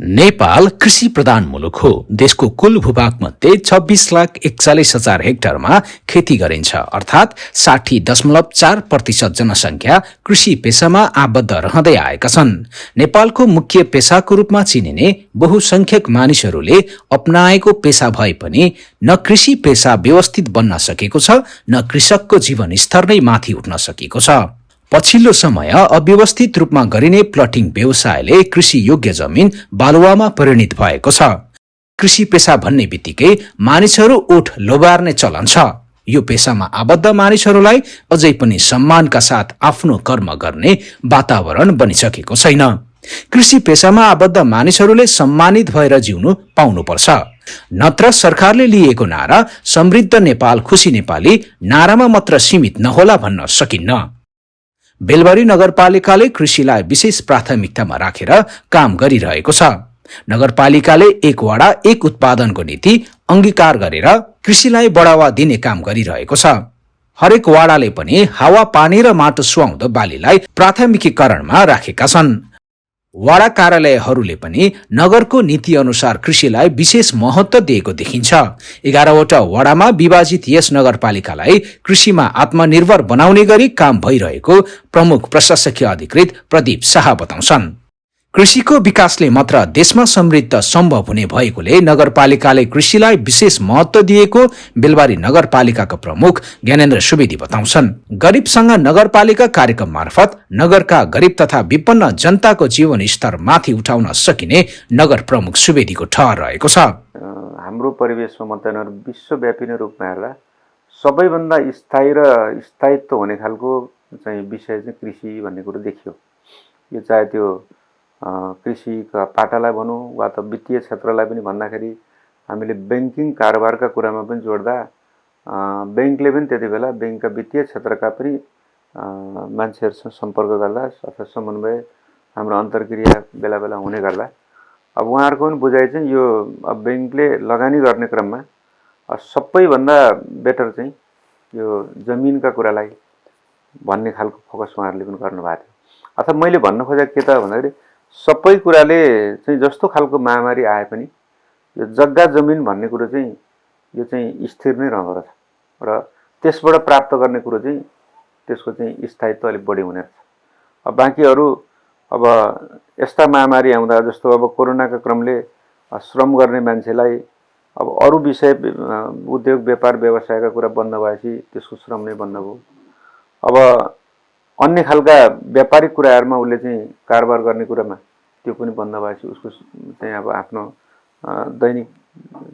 नेपाल कृषि प्रधान मुलुक हो। देशको कुल भूभागमध्ये 26,41,000 हेक्टरमा खेती गरिन्छ, अर्थात् 60.4% जनसङ्ख्या कृषि पेसामा आबद्ध रहँदै आएका छन्। नेपालको मुख्य पेसाको रूपमा चिनिने बहुसंख्यक मानिसहरूले अपनाएको पेसा भए पनि न कृषि पेसा व्यवस्थित बन्न सकेको छ, न कृषकको जीवन स्तर नै माथि उठ्न सकेको छ। पछिल्लो समय अव्यवस्थित रूपमा गरिने प्लटिङ व्यवसायले कृषि योग्य जमिन बालुवामा परिणत भएको छ। कृषि पेसा भन्ने बित्तिकै मानिसहरू ओठ लोबार्ने चलन छ। यो पेसामा आबद्ध मानिसहरूलाई अझै पनि सम्मानका साथ आफ्नो कर्म गर्ने वातावरण बनिसकेको छैन। कृषि पेसामा आबद्ध मानिसहरूले सम्मानित भएर जिउनु पाउनुपर्छ। नत्र सरकारले लिएको नारा समृद्ध नेपाल खुशी नेपाली नारामा मात्र सीमित नहोला भन्न सकिन्न। बेलबारी नगरपालिकाले कृषिलाई विशेष प्राथमिकतामा राखेर काम गरिरहेको छ। नगरपालिकाले एक वडा एक उत्पादनको नीति अंगीकार गरेर कृषिलाई बढावा दिने काम गरिरहेको छ। हरेक वडाले पनि हावा पानी र माटो सुहाउँदो बालीलाई प्राथमिकीकरणमा राखेका छन्। वडा कार्यालयहरूले पनि नगरको नीति अनुसार कृषिलाई विशेष महत्त्व दिएको देखिन्छ। 11वटा वडामा विभाजित यस नगरपालिकालाई कृषिमा आत्मनिर्भर बनाउने गरी काम भइरहेको प्रमुख प्रशासकीय अधिकृत प्रदीप शाह बताउँछन्। कृषिको विकासले मात्र देशमा समृद्ध सम्भव हुने भएकोले नगरपालिकाले कृषिलाई विशेष महत्त्व दिएको बेलबारी नगरपालिकाका प्रमुख ज्ञानेन्द्र सुवेदी बताउँछन्। गरिबसँग नगरपालिका कार्यक्रम मार्फत नगरका गरिब तथा विपन्न जनताको जीवन स्तर माथि उठाउन सकिने नगर प्रमुख सुवेदीको ठहर रहेको छ। हाम्रो परिवेशमा मात्र विश्वव्यापी रूपमा हेर्दा सबैभन्दा स्थायी र स्थायित्व हुने खालको चाहिँ विषय चाहिँ कृषि भन्ने कुरो देखियो। यो चाहे त्यो कृषिका पाटालाई भनौँ वा त वित्तीय क्षेत्रलाई पनि भन्दाखेरि हामीले ब्याङ्किङ कारोबारका कुरामा पनि जोड्दा ब्याङ्कले पनि त्यति बेला ब्याङ्कका वित्तीय क्षेत्रका पनि मान्छेहरूसँग सम्पर्क गर्दा अथवा समन्वय हाम्रो अन्तर्क्रिया बेला बेला हुने गर्दा अब उहाँहरूको पनि बुझाइ चाहिँ यो ब्याङ्कले लगानी गर्ने क्रममा सबैभन्दा बेटर चाहिँ यो जमिनका कुरालाई भन्ने खालको फोकस उहाँहरूले पनि गर्नुभएको थियो। अथवा मैले भन्न खोजेको के त भन्दाखेरि सबै कुराले चाहिँ जस्तो खालको महामारी आए पनि यो जग्गा जमिन भन्ने कुरो चाहिँ यो चाहिँ स्थिर नै रहँदो रहेछ र त्यसबाट प्राप्त गर्ने कुरो चाहिँ त्यसको चाहिँ स्थायित्व अलिक बढी हुने रहेछ। अब बाँकी अरू अब यस्ता महामारी आउँदा जस्तो अब कोरोनाका क्रमले श्रम गर्ने मान्छेलाई अब अरू विषय उद्योग व्यापार व्यवसायका कुरा बन्द भएपछि त्यसको श्रम नै बन्द भयो। अब अन्य खालका व्यापारिक कुराहरूमा उसले चाहिँ कारोबार गर्ने कुरामा त्यो पनि बन्द भएपछि उसको चाहिँ अब आफ्नो दैनिक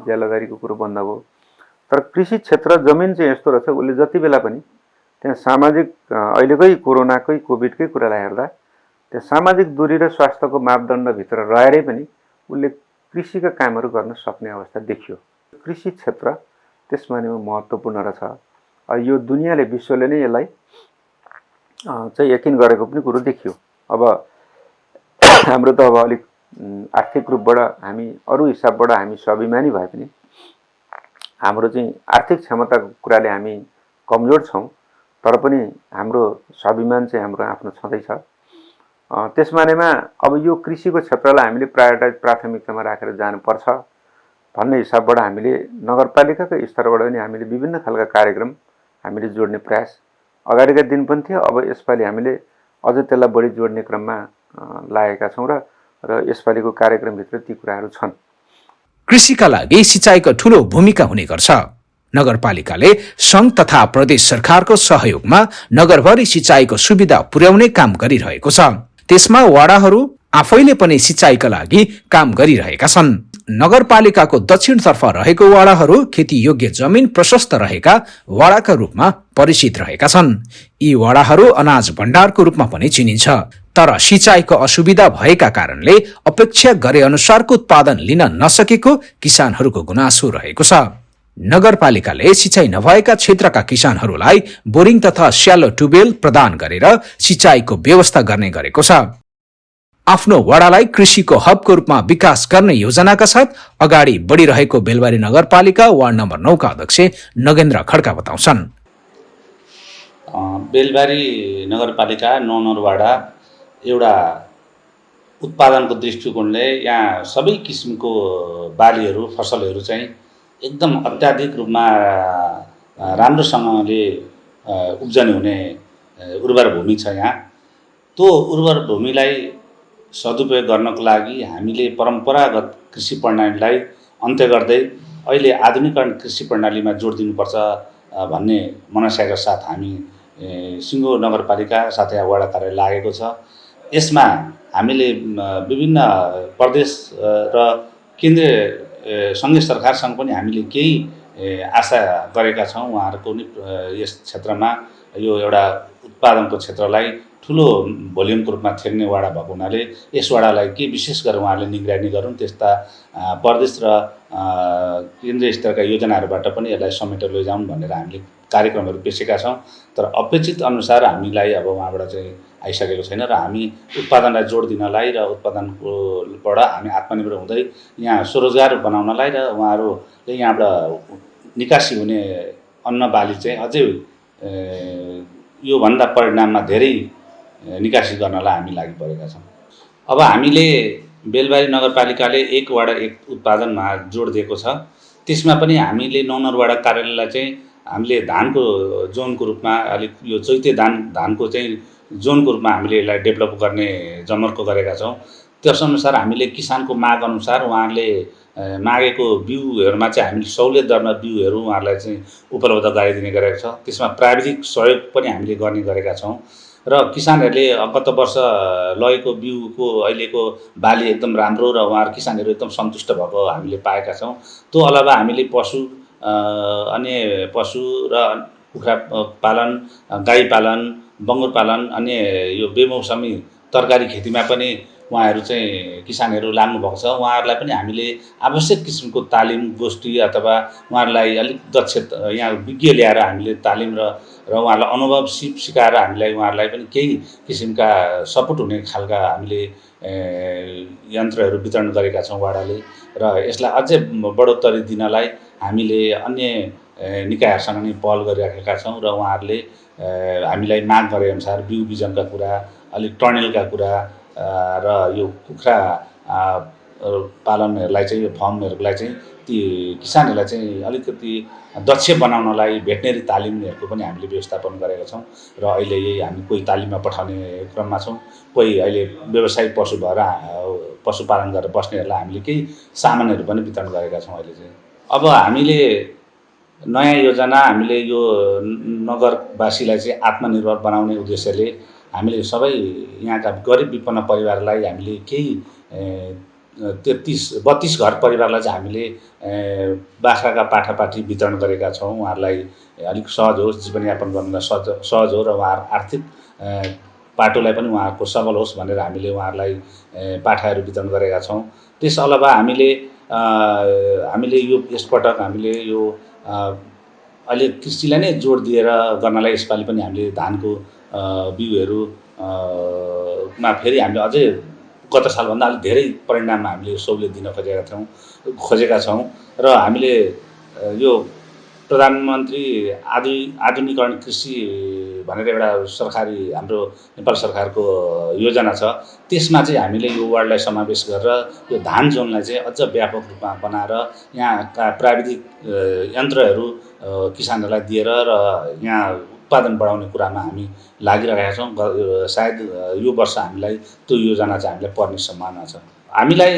ज्यालादारीको कुरो बन्द भयो। तर कृषि क्षेत्र जमिन चाहिँ यस्तो रहेछ उसले जति बेला पनि त्यहाँ सामाजिक अहिलेकै कोरोनाकै कोभिडकै कुरालाई हेर्दा त्यहाँ सामाजिक दूरी र स्वास्थ्यको मापदण्डभित्र रहेरै पनि उसले कृषिका कामहरू गर्न सक्ने अवस्था देखियो। कृषि क्षेत्र त्यसमा नै महत्त्वपूर्ण रहेछ। यो दुनियाँले विश्वले नै यसलाई चाहिँ यकिन गरेको पनि कुरो देखियो। अब हाम्रो त अब अलिक आर्थिक रूपबाट हामी अरू हिसाबबाट हामी स्वाभिमानी भए पनि हाम्रो चाहिँ आर्थिक क्षमताको कुराले हामी कमजोर छौँ, तर पनि हाम्रो स्वाभिमान चाहिँ हाम्रो आफ्नो छँदैछ। त्यसमानेमा अब यो कृषिको क्षेत्रलाई हामीले प्राथमिकतामा राखेर जानुपर्छ भन्ने हिसाबबाट हामीले नगरपालिकाको स्तरबाट पनि हामीले विभिन्न खालका कार्यक्रम हामीले जोड्ने प्रयास अगाडिका दिन पनि थियो। अब यसपालि हामीले अझ त्यसलाई बढी जोड्ने क्रममा लागेका छौँ र यसपालिको कार्यक्रमभित्र ती कुराहरू छन्। कृषिका लागि सिँचाइको ठूलो भूमिका हुने गर्छ। नगरपालिकाले सङ्घ तथा प्रदेश सरकारको सहयोगमा नगरभरि सिँचाइको सुविधा पुर्याउने काम गरिरहेको छ। त्यसमा वडाहरू आफैले पनि सिँचाइका लागि काम गरिरहेका छन्। नगरपालिकाको दक्षिणतर्फ रहेको वडाहरू खेती योग्य जमिन प्रशस्त रहेका वडाका रूपमा परिचित रहेका छन्। यी वडाहरू अनाज भण्डारको रूपमा पनि चिनिन्छ, तर सिँचाइको असुविधा भएका कारणले अपेक्षा गरे अनुसारको उत्पादन लिन नसकेको किसानहरूको गुनासो रहेको छ। नगरपालिकाले सिँचाइ नभएका क्षेत्रका किसानहरूलाई बोरिङ तथा स्यालो ट्युबवेल प्रदान गरेर सिँचाइको व्यवस्था गर्ने गरेको छ। आफ्नो वडालाई कृषिको हबको रूपमा विकास गर्ने योजनाका साथ अगाडि बढिरहेको बेलबारी नगरपालिका वार्ड नम्बर 9 का अध्यक्ष नगेन्द्र खड्का बताउँछन्। बेलबारी नगरपालिका 9 वडा एउटा उत्पादनको दृष्टिकोणले यहाँ सबै किसिमको बालीहरू फसलहरू चाहिँ एकदम अत्याधिक रूपमा राम्रोसँगले उब्जनी हुने उर्वर भूमि छ यहाँ। त्यो उर्वर भूमिलाई सदुपयोग गर्नको लागि हामीले परम्परागत कृषि प्रणालीलाई अन्त्य गर्दै अहिले आधुनिकरण कृषि प्रणालीमा जोड दिनुपर्छ भन्ने मनसायका साथ हामी सिङ्गो नगरपालिका साथै वडा कार्यालय लागेको छ। यसमा हामीले विभिन्न प्रदेश र केन्द्रीय सङ्घीय सरकारसँग पनि हामीले केही आशा गरेका छौँ। उहाँहरूको नि यस क्षेत्रमा यो एउटा उत्पादनको क्षेत्रलाई ठुलो भोल्युमको रूपमा थ्याक्ने वडा भएको हुनाले यस वडालाई के विशेष गरेर उहाँहरूले निगरानी गरून्, त्यस्ता प्रदेश र केन्द्रीय स्तरका योजनाहरूबाट पनि यसलाई समेटेर लैजाउन् भनेर हामीले कार्यक्रमहरू पेसेका छौँ। तर अपेक्षित अनुसार हामीलाई अब उहाँबाट चाहिँ आइसकेको छैन र हामी उत्पादनलाई जोड दिनलाई र उत्पादनकोबाट हामी आत्मनिर्भर हुँदै यहाँ स्वरोजगार बनाउनलाई र उहाँहरूले यहाँबाट निकासी हुने अन्न बाली चाहिँ अझै योभन्दा परिणाममा धेरै निकासी गर्नलाई हामी लागि परेका छौँ। अब हामीले बेलबारी नगरपालिकाले 1 वडा 1 उत्पादनमा जोड दिएको छ। त्यसमा पनि हामीले 9 वडा कार्यालयलाई चाहिँ हामीले धानको जोनको रूपमा अलिक यो चैते धानको चाहिँ जोनको रूपमा हामीले यसलाई डेभलप गर्ने जमर्को गरेका छौँ। त्यसअनुसार हामीले किसानको माग अनुसार उहाँहरूले मागेको बिउहरूमा चाहिँ हामीले सहुलियत दरमा बिउहरू उहाँहरूलाई चाहिँ उपलब्ध गराइदिने गरेका छौँ। त्यसमा प्राविधिक सहयोग पनि हामीले गर्ने गरेका छौँ र किसानहरूले गत वर्ष लगेको बिउको अहिलेको बाली एकदम राम्रो र उहाँहरू किसानहरू एकदम सन्तुष्ट भएको हामीले पाएका छौँ। त्यो अलावा हामीले अन्य पशु र कुखुरा पालन, गाई पालन, बङ्गुर पालन, अन्य यो बेमौसमी तरकारी खेतीमा पनि उहाँहरू चाहिँ किसानहरू लाग्नुभएको छ। उहाँहरूलाई पनि हामीले आवश्यक किसिमको तालिम गोष्ठी अथवा उहाँहरूलाई अलिक दक्ष यहाँ विज्ञ ल्याएर हामीले तालिम र उहाँहरूलाई अनुभव सिकाएर हामीलाई उहाँहरूलाई पनि केही किसिमका सपोर्ट हुने खालका हामीले यन्त्रहरू वितरण गरेका छौँ वडाले र यसलाई अझै बढोत्तरी दिनलाई हामीले अन्य निकायहरूसँग नै पहल गरिराखेका छौँ र उहाँहरूले हामीलाई माग गरेअनुसार बिउ बिजनका कुरा, अलिक टर्नेलका कुरा र यो कुखुरा पालनहरूलाई चाहिँ फर्महरूलाई चाहिँ ती किसानहरूलाई चाहिँ अलिकति दक्ष बनाउनलाई भेटनेरी तालिमहरूको पनि हामीले व्यवस्थापन गरेका छौँ र अहिले यही हामी कोही तालिममा पठाउने क्रममा छौँ। कोही अहिले व्यवसायिक पशु भएर पशुपालन गरेर बस्नेहरूलाई हामीले केही सामानहरू पनि वितरण गरेका छौँ अहिले चाहिँ। अब हामीले नयाँ योजना हामीले यो नगरवासीलाई चाहिँ आत्मनिर्भर बनाउने उद्देश्यले हामीले सबै यहाँका गरिब विपन्न परिवारलाई हामीले केही 32 घर परिवारलाई चाहिँ हामीले बाख्राका पाठापाठी वितरण गरेका छौँ। उहाँहरूलाई अलिक सहज होस्, जीवनयापन गर्नलाई सहज हो र उहाँहरू आर्थिक पाटोलाई पनि उहाँहरूको सबल होस् भनेर हामीले उहाँहरूलाई पाठाहरू वितरण गरेका छौँ। त्यस अलावा हामीले यसपटक हामीले यो अहिले कृषिलाई नै जोड दिएर गर्नलाई यसपालि पनि हामीले धानको बिउहरू मा फेरि हामीले अझै गत सालभन्दा अलिक धेरै परिणाममा हामीले सहुलियत दिन खोजेका छौँ र हामीले यो प्रधानमन्त्री आधुनिकरण कृषि भनेर एउटा सरकारी हाम्रो नेपाल सरकारको योजना छ। त्यसमा चाहिँ हामीले यो वार्डलाई समावेश गरेर यो धान जोनलाई चाहिँ अझ व्यापक रूपमा बनाएर यहाँका प्राविधिक यन्त्रहरू किसानहरूलाई दिएर र यहाँ उत्पादन बढाउने कुरामा हामी लागिरहेका छौँ। सायद यो वर्ष हामीलाई त्यो योजना चाहिँ हामीलाई पर्ने सम्भावना छ। हामीलाई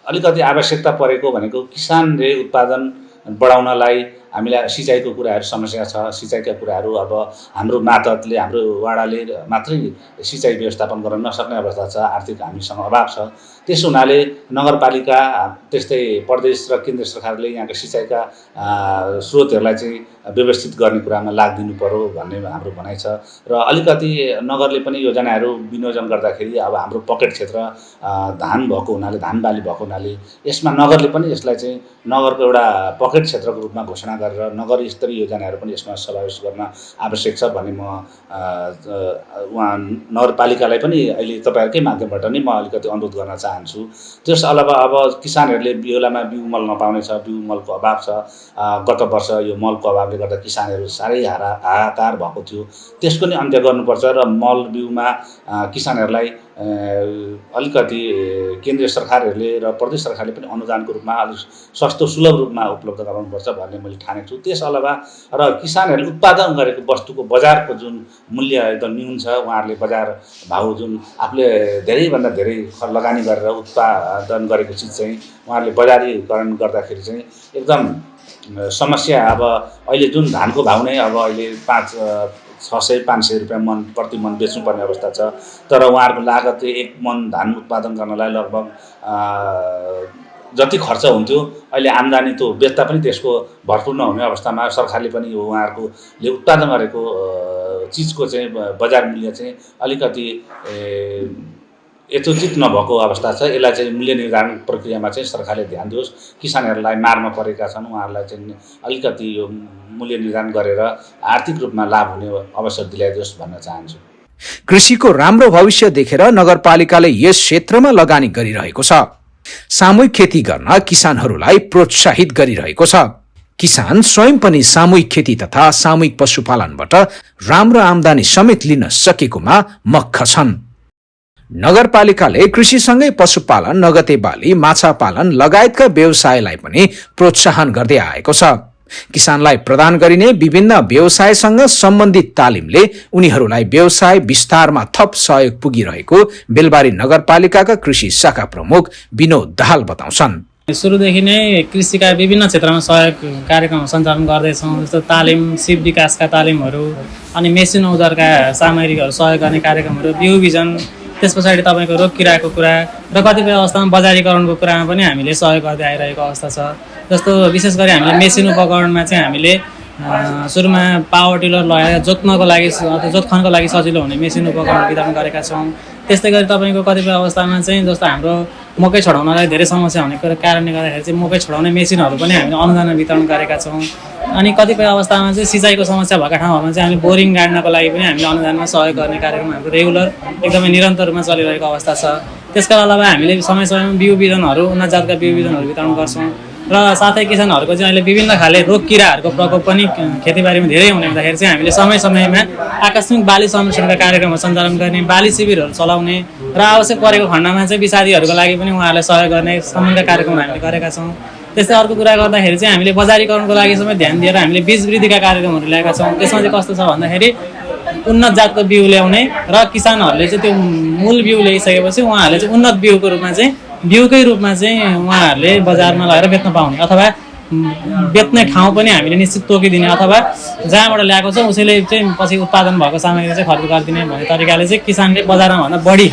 अलिकति आवश्यकता परेको भनेको किसानले उत्पादन बढाउनलाई हामीलाई सिँचाइको कुराहरू समस्या छ। सिँचाइका कुराहरू अब हाम्रो मातहतले हाम्रो वडाले मात्रै सिँचाइ व्यवस्थापन गर्न नसक्ने अवस्था छ, आर्थिक हामीसँग अभाव छ। त्यसो हुनाले नगरपालिका त्यस्तै प्रदेश र केन्द्र सरकारले यहाँका सिँचाइका स्रोतहरूलाई चाहिँ व्यवस्थित गर्ने कुरामा लागिदिनु पर्यो भन्ने हाम्रो भनाइ छ र अलिकति नगरले पनि योजनाहरू विनियोजन गर्दाखेरि अब हाम्रो पकेट क्षेत्र धान भएको हुनाले, धान बाली भएको हुनाले यसमा नगरले पनि यसलाई चाहिँ नगरको एउटा पकेट क्षेत्रको रूपमा घोषणा गरेर नगर स्तरीय योजनाहरू पनि यसमा समावेश गर्न आवश्यक छ भन्ने म उहाँ नगरपालिकालाई पनि अहिले तपाईँहरूकै माध्यमबाट नै म अलिकति अनुरोध गर्न चाहन्छु। त्यस अलावा अब किसानहरूले बेलामा बिउ मल नपाउने छ, बिउ मलको अभाव छ। गत वर्ष यो मलको अभावले गर्दा किसानहरू साह्रै हाहाकार भएको थियो। त्यसको नि अन्त्य गर्नुपर्छ र मल बिउमा किसानहरूलाई अलिकति केन्द्रीय सरकारहरूले र प्रदेश सरकारले पनि अनुदानको रूपमा अलिक सस्तो सुलभ रूपमा उपलब्ध गराउनुपर्छ भन्ने मैले ठानेको छु। त्यस अलावा र किसानहरूले उत्पादन गरेको वस्तुको बजारको जुन मूल्य एकदम न्यून छ, उहाँहरूले बजार भाउ जुन आफूले धेरैभन्दा धेरै लगानी गरेर उत्पादन गरेको चिज चाहिँ उहाँहरूले बजारीकरण गर्दाखेरि चाहिँ एकदम समस्या। अब अहिले जुन धानको भाउ नै अब अहिले 600-500 रुपियाँ मन प्रति मन बेच्नुपर्ने अवस्था छ, तर उहाँहरूको लागत चाहिँ 1 मन धान उत्पादन गर्नलाई लगभग जति खर्च हुन्थ्यो अहिले आम्दानी त बेच्दा पनि त्यसको भरपुर नहुने अवस्थामा सरकारले पनि उहाँहरूले उत्पादन गरेको चिजको चाहिँ बजार मूल्य चाहिँ अलिकति यथोचित नभएको अवस्था छ। यसलाई चाहिँ मूल्य निर्धारण प्रक्रियामा चाहिँ सरकारले ध्यान दियोस्। किसानहरूलाई मारमा परेका छन्, उहाँहरूलाई चाहिँ अलिकति यो मूल्य निर्धारण गरेर आर्थिक रूपमा लाभ हुने अवसर दिलाइदियोस् भन्न चाहन्छु। कृषिको राम्रो भविष्य देखेर नगरपालिकाले यस क्षेत्रमा लगानी गरिरहेको छ। सामूहिक खेती गर्न किसानहरूलाई प्रोत्साहित गरिरहेको छ। किसान स्वयं पनि सामूहिक खेती तथा सामूहिक पशुपालनबाट राम्रो आम्दानी समेत लिन सकेकोमा मक्ख छन्। नगरपालिकाले कृषिसँगै पशुपालन, नगदे बाली, माछा पालन लगायतका व्यवसायलाई पनि प्रोत्साहन गर्दै आएको छ। किसानलाई प्रदान गरिने विभिन्न व्यवसायसँग सम्बन्धित तालिमले उनीहरूलाई व्यवसाय विस्तारमा थप सहयोग पुगिरहेको बेलबारी नगरपालिकाका कृषि शाखा प्रमुख विनोद दाहाल बताउँछन्। सुरुदेखि नै कृषिका विभिन्न क्षेत्रमा सहयोग कार्यक्रम सञ्चालन गर्दैछौँ। जस्तो तालिम, सिप विकासका तालिमहरू, अनि मेसिन औजारका सामग्रीहरू सहयोग गर्ने कार्यक्रमहरू, बिउ बिजन, त्यस पछाडि तपाईँको रोग किराको कुरा र कतिपय अवस्थामा बजारीकरणको कुरामा पनि हामीले सहयोग गर्दै आइरहेको अवस्था छ। जस्तो विशेष गरी हामीले मेसिन उपकरणमा चाहिँ हामीले सुरुमा पावर टिलर लगाएर जोत्नको लागि अथवा जोत खन्नको लागि सजिलो हुने मेसिन उपकरण वितरण गरेका छौँ। त्यस्तै गरी तपाईँको कतिपय अवस्थामा चाहिँ जस्तो हाम्रो मकै छडाउनलाई धेरै समस्या हुने कारणले गर्दाखेरि चाहिँ मकै छडाउने मेसिनहरू पनि हामीले अनुदान वितरण गरेका छौँ। अनि कतिपय अवस्थामा चाहिँ सिँचाइको समस्या भएका ठाउँहरूमा चाहिँ हामीले बोरिङ गाड्नको लागि पनि हामीले अनुदानमा सहयोग गर्ने कार्यक्रम हाम्रो रेगुलर एकदमै निरन्तर रूपमा चलिरहेको अवस्था छ। त्यसका अलावा हामीले समय समयमा बिउ बिजनहरू, उन्नत जातका बिउ बिजनहरू वितरण गर्छौँ र साथै किसानहरूको चाहिँ अहिले विभिन्न खाले रोग किराहरूको प्रकोप पनि खेतीबारीमा धेरै हुने हुँदाखेरि चाहिँ हामीले समय समयमा आकस्मिक बाली संरक्षणका कार्यक्रमहरू सञ्चालन गर्ने, बाली शिविरहरू चलाउने र आवश्यक परेको खण्डमा चाहिँ विषादीहरूको लागि पनि उहाँहरूलाई सहयोग गर्ने सम्बन्धका कार्यक्रमहरू हामीले गरेका छौँ। त्यस्तै अर्को कुरा गर्दाखेरि चाहिँ हामीले बजारीकरणको लागि समेत ध्यान दिएर हामीले बीज वृद्धिका कार्यक्रमहरू ल्याएका छौँ। त्यसमा चाहिँ कस्तो छ भन्दाखेरि उन्नत जातको बिउ ल्याउने र किसानहरूले चाहिँ त्यो मूल बिउ ल्याइसकेपछि उहाँहरूले चाहिँ उन्नत बिउको रूपमा चाहिँ बिउकै रूपमा चाहिँ उहाँहरूले बजारमा लगेर बेच्न पाउने अथवा बेच्ने ठाउँ पनि हामीले निश्चित तोकिदिने अथवा जहाँबाट ल्याएको छ उसैले चाहिँ पछि उत्पादन भएको सामग्री चाहिँ खरिद गरिदिने भन्ने तरिकाले चाहिँ किसानले बजारमा भन्दा बढी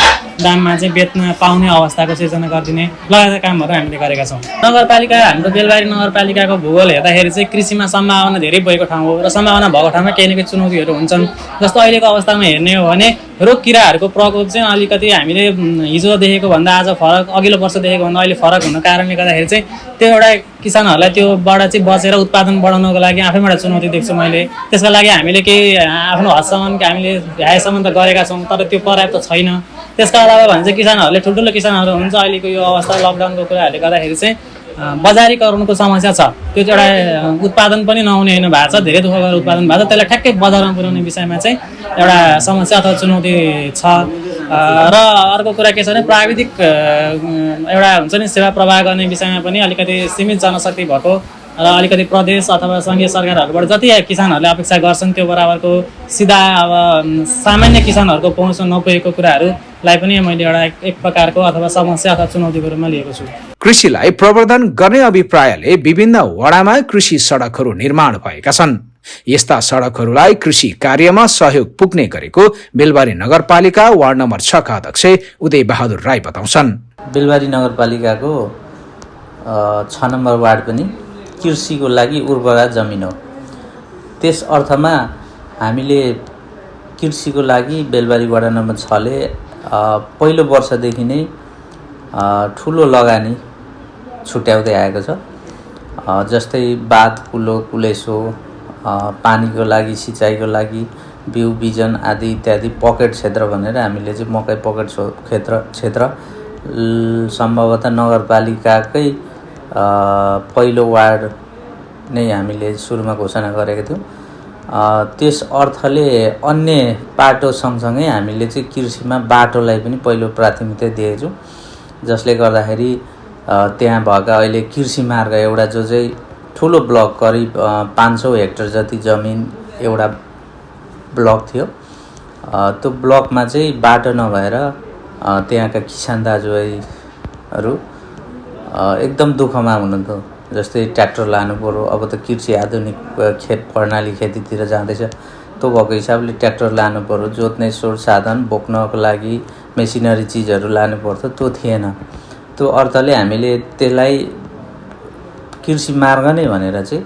दाममा चाहिँ बेच्न पाउने अवस्थाको सिर्जना गरिदिने लगायतका कामहरू हामीले गरेका छौँ। नगरपालिका, हाम्रो बेलबारी नगरपालिकाको भूगोल हेर्दाखेरि चाहिँ कृषिमा सम्भावना धेरै भएको ठाउँ हो र सम्भावना भएको ठाउँमा केही न केही चुनौतीहरू हुन्छन्। जस्तो अहिलेको अवस्थामा हेर्ने हो भने रोग किराहरूको प्रकोप चाहिँ अलिकति हामीले हिजो देखेको भन्दा आज फरक, अघिल्लो वर्ष देखेको भन्दा अहिले फरक हुने कारणले गर्दाखेरि चाहिँ त्यो एउटा किसानहरूलाई त्योबाट चाहिँ बचेर उत्पादन बढाउनको लागि आफैबाट चुनौती देख्छु मैले। त्यसका लागि हामीले केही आफ्नो हदसम्म हामीले भ्याएसम्म त गरेका छौँ, तर त्यो पर्याप्त छैन। त्यसका अलावा भने चाहिँ किसानहरूले, ठुल्ठुलो किसानहरू हुन्छ अहिलेको यो अवस्था लकडाउनको कुराहरूले गर्दाखेरि चाहिँ बजारीकरणको समस्या छ। त्यो चाहिँ एउटा उत्पादन पनि नहुने होइन भएको छ, धेरै दुःख गरेर उत्पादन भएको छ, त्यसलाई ठ्याक्कै बजारमा पुर्याउने विषयमा चाहिँ एउटा समस्या अथवा चुनौती छ। र अर्को कुरा के छ भने प्राविधिक एउटा हुन्छ नि सेवा प्रवाह गर्ने विषयमा पनि अलिकति सीमित जनशक्ति भएको र अलिकति प्रदेश अथवा सङ्घीय सरकारहरूबाट जति किसानहरूले अपेक्षा गर्छन् त्यो बराबरको सिधा अब सामान्य किसानहरूको पहुँचमा नपुगेको कुराहरूलाई पनि मैले एउटा एक प्रकारको अथवा समस्या अथवा चुनौतीको रूपमा लिएको छु। कृषिलाई प्रवर्धन गर्ने अभिप्रायले विभिन्न वडामा कृषि सडकहरू निर्माण भएका छन्। यस्ता सडकहरूलाई कृषि कार्यमा सहयोग पुग्ने गरेको बेलबारी नगरपालिका वार्ड नम्बर 6 का अध्यक्ष उदय बहादुर राई बताउँछन्। बेलबारी नगरपालिकाको 6 नम्बर वार्ड पनि कृषिको लागि उर्वरा जमिन हो। त्यस अर्थमा हामीले कृषिको लागि बेलबारी वडा नम्बर 6 ले पहिलो वर्षदेखि नै ठुलो लगानी छुट्याउँदै आएको छ। जस्तै बाँध, कुलो, कुलेसो, पानीको लागि, सिँचाइको लागि, बिउ बिजन आदि इत्यादि पकेट क्षेत्र भनेर हामीले चाहिँ मकै पकेट क्षेत्र सम्भवतः नगरपालिकाकै पहिलो वार्ड नै हामीले सुरुमा घोषणा गरेका थियौँ त्यस अर्थले अन्य पाटो सँगसँगै हामीले चाहिँ कृषिमा बाटोलाई पनि पहिलो प्राथमिकता दिएका छौँ, जसले गर्दाखेरि त्यहाँ भएका अहिले कृषि मार्ग एउटा जो चाहिँ ठुलो ब्लक करिब 500 हेक्टर जति जमिन एउटा ब्लक थियो, त्यो ब्लकमा चाहिँ बाटो नभएर त्यहाँका किसान दाजुभाइहरू एकदम दुःखमा हुनुहुन्थ्यो। जस्तै ट्र्याक्टर लानु पर्यो, अब त कृषि आधुनिक खेत प्रणाली खेतीतिर जाँदैछ, त्यो भएको हिसाबले ट्र्याक्टर लानु पर्यो, जोत्ने स्रोत साधन बोक्नको लागि मेसिनरी चिजहरू लानु पर्थ्यो, त्यो थिएन। त्यो अर्थले हामीले त्यसलाई कृषि मार्ग नै भनेर चाहिँ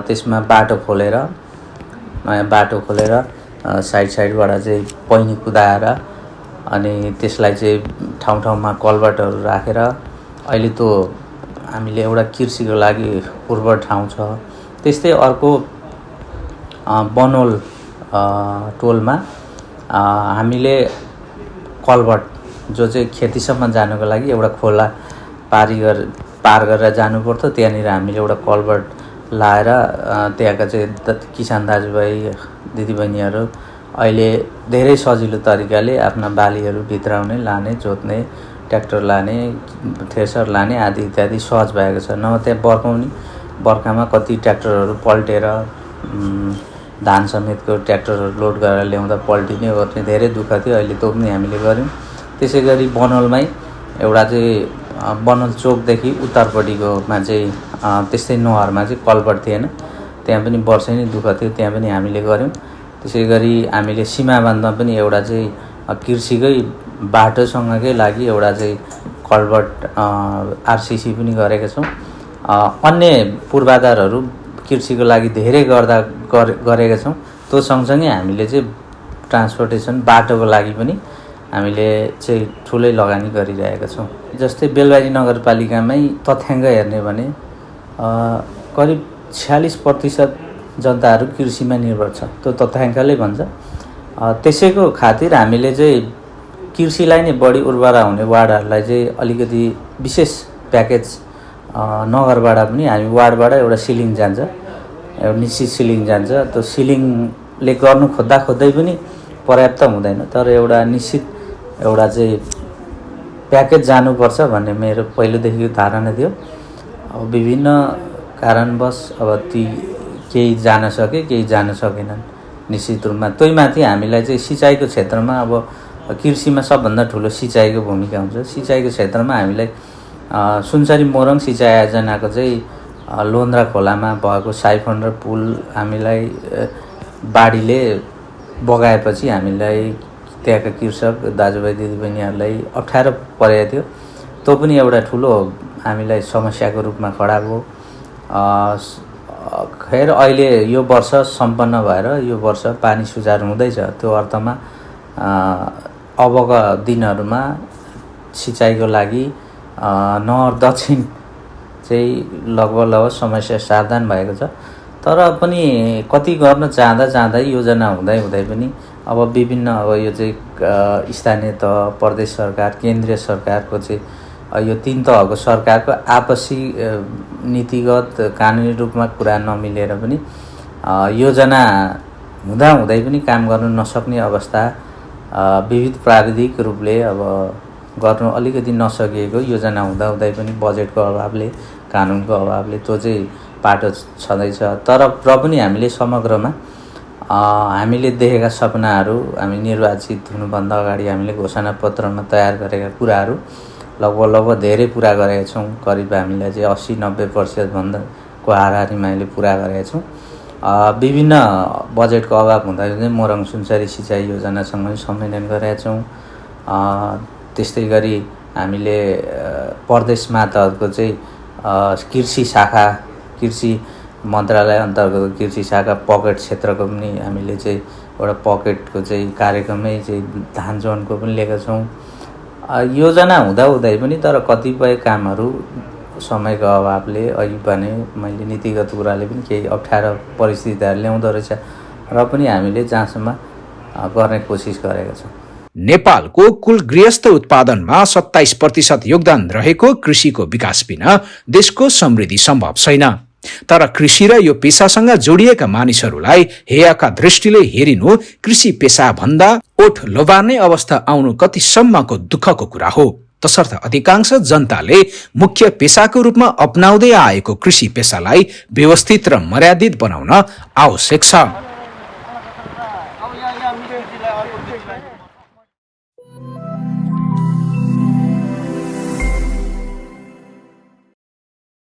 त्यसमा बाटो खोलेर साइडबाट चाहिँ पैनी कुदाएर अनि त्यसलाई चाहिँ ठाउँ ठाउँमा कल्भर्टहरू राखेर अहिले त्यो हामीले एउटा कृषिको लागि उर्वर ठाउँ छ। त्यस्तै अर्को बनोल टोलमा हामीले कल्भर्ट जो चाहिँ खेतीसम्म जानुको लागि एउटा खोला पार गरेर जानुपर्थ्यो, त्यहाँनिर हामीले एउटा कल्भर्ट लाएर त्यहाँका चाहिँ किसान दाजुभाइ दिदीबहिनीहरू अहिले धेरै सजिलो तरिकाले आफ्ना बालीहरू भित्राउने, लाने, जोत्ने, ट्र्याक्टर लाने, थ्रेसर लाने आदि इत्यादि सहज भएको छ। नभए त्यहाँ बर्खामा कति ट्र्याक्टरहरू पल्टेर धान समेतको ट्र्याक्टरहरू लोड गरेर ल्याउँदा पल्टिने गर्ने धेरै दुःख थियो, अहिले त्यो पनि हामीले गऱ्यौँ। त्यसै गरी बनोलमै एउटा चाहिँ बनोल चोकदेखि उत्तरपट्टिकोमा चाहिँ त्यस्तै नहरमा चाहिँ कल्भर्ट थिएन, त्यहाँ पनि वर्षै नै दुःख थियो, त्यहाँ पनि हामीले गऱ्यौँ। त्यसै गरी हामीले सीमाबान्धमा पनि एउटा चाहिँ कृषिकै बाटोसँगकै लागि एउटा चाहिँ कल्भर्ट आरसिसी पनि गरेका छौँ। अन्य पूर्वाधारहरू कृषिको लागि धेरै गरेका छौँ। त्यो सँगसँगै हामीले चाहिँ ट्रान्सपोर्टेसन बाटोको लागि पनि हामीले चाहिँ ठुलै लगानी गरिरहेका छौँ। जस्तै बेलबारी नगरपालिकामै तथ्याङ्क हेर्ने भने करिब 46% जनताहरू कृषिमा निर्भर छ, त्यो तथ्याङ्कले भन्छ। त्यसैको खातिर हामीले चाहिँ कृषिलाई नै बढी उर्वरा हुने वार्डहरूलाई चाहिँ अलिकति विशेष प्याकेज नगरबाट पनि हामी वार्डबाट एउटा सिलिङ जान्छ, एउटा निश्चित सिलिङ जान्छ। त्यो सिलिङले गर्नु खोज्दै पनि पर्याप्त हुँदैन, तर एउटा निश्चित एउटा चाहिँ प्याकेज जानुपर्छ भन्ने मेरो पहिलोदेखिको धारणा थियो। अब विभिन्न कारणवश अब ती केही जान सके, केही जान सकेनन् निश्चित रूपमा। त्यही माथि हामीलाई चाहिँ सिँचाइको क्षेत्रमा अब कृषिमा सबभन्दा ठुलो सिँचाइको भूमिका हुन्छ। सिँचाइको क्षेत्रमा हामीलाई सुनसरी मोरङ सिँचाइ योजनाको चाहिँ लोन्द्रा खोलामा भएको साइफन र पुल हामीलाई बाढीले बगाएपछि हामीलाई त्यहाँका कृषक दाजुभाइ दिदीबहिनीहरूलाई अप्ठ्यारो परेको थियो। त्यो पनि एउटा ठुलो हामीलाई समस्याको रूपमा खडा भयो। खैर अहिले यो वर्ष सम्पन्न भएर यो वर्ष पानी सुचारू हुँदैछ। त्यो अर्थमा अबका दिनहरूमा सिँचाइको लागि नहर दक्षिण चाहिँ लगभग समस्या सावधान भएको छ। तर पनि कति गर्न चाहँदा योजना हुँदै पनि अब विभिन्न अब यो चाहिँ स्थानीय तह, प्रदेश सरकार, केन्द्रीय सरकारको चाहिँ यो 3 तहको सरकारको आपसी नीतिगत कानुनी रूपमा कुरा नमिलेर पनि योजना हुँदै पनि काम गर्न नसक्ने अवस्था, विविध प्राविधिक रूपले अब गर्नु अलिकति नसकिएको, योजना हुँदै पनि बजेटको अभावले, कानुनको अभावले त्यो चाहिँ पाटो छँदैछ। तर र पनि हामीले समग्रमा हामीले देखेका सपनाहरू, हामी निर्वाचित हुनुभन्दा अगाडि हामीले घोषणापत्रमा तयार गरेका कुराहरू लगभग धेरै पुरा गरेका छौँ। करिब हामीलाई चाहिँ 80-90% भन्दाको हाराहारीमा हामीले पुरा गरेका छौँ। विभिन्न बजेटको अभाव हुँदा चाहिँ मोरङ सुनसरी सिँचाइ योजनासँग संयोजन गरेका छौँ। त्यस्तै गरी हामीले प्रदेशमा तहको चाहिँ कृषि शाखा, कृषि मन्त्रालय अन्तर्गत कृषि शाखा पकेट क्षेत्रको पनि हामीले चाहिँ एउटा पकेटको चाहिँ कार्यक्रमै चाहिँ धान जोनको पनि लिएका छौँ। योजना हुँदै पनि तर कतिपय कामहरू समयको अभावले अघि भने मैले नीतिगत कुराले पनि केही अप्ठ्यारो परिस्थितिहरू ल्याउँदो रहेछ र पनि हामीले जहाँसम्म गर्ने कोसिस गरेका छौँ। नेपालको कुल गृहस्थ उत्पादनमा 27% योगदान रहेको कृषिको विकास बिना देशको समृद्धि सम्भव छैन। तर कृषि र यो पेसासँग जोडिएका मानिसहरूलाई हेयका दृष्टिले हेरिनु कृषि पेसा भन्दा ओठ लोबार्ने अवस्था आउनु कतिसम्मको दुःखको कुरा हो। तसर्थ अधिकांश जनताले मुख्य पेसाको रूपमा अपनाउँदै आएको कृषि पेसालाई व्यवस्थित र मर्यादित बनाउन आवश्यक छ।